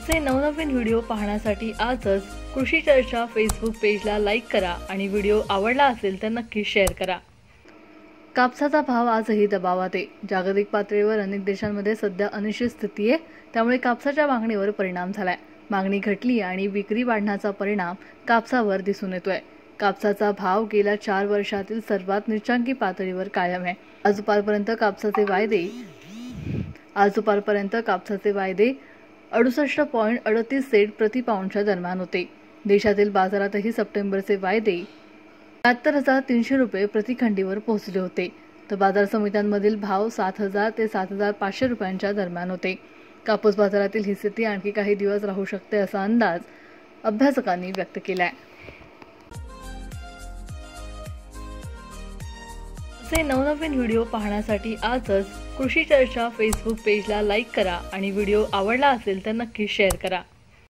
असे नवनवीन व्हिडिओ पाहण्यासाठी आजच कृषी चर्चा फेसबुक पेजला लाईक करा आणि व्हिडिओ आवडला असेल तर नक्की शेअर करा। कापसाचा भाव आजही दबावात आहे। जागतिक पातळीवर अनेक देशांमध्ये सध्या अनिश्चित स्थिती आहे, त्यामुळे कापसाच्या मागणीवर परिणाम झालाय। मागणी घटली आणि विक्री वाढण्याचा परिणाम कापसावर दिसून येतोय। कापसाचा भाव गेल्या 4 वर्षातील सर्वात नीचांकी पातळीवर कायम आहे। आज दुपारपर्यंत कापसाचे वायदे 68.38 सेंट प्रति पाऊंडच्या दरम्यान होते। देशातील बाजारातही सप्टेंबरचे वायदे 73,300 रुपये प्रति खंडीवर पोहोचले होते, तर बाजार समित्यांमधील भाव 7,000 ते 7,500 रुपयांच्या दरम्यान होते। कापूस बाजारातील ही स्थिती आणखी काही दिवस राहू शकते असा अंदाज अभ्यासकांनी व्यक्त केलाय। असे नवनवीन व्हिडिओ पाहण्यासाठी आजच कृषी चर्चा फेसबुक पेजला लाईक करा आणि व्हिडिओ आवडला असेल तर नक्की शेअर करा।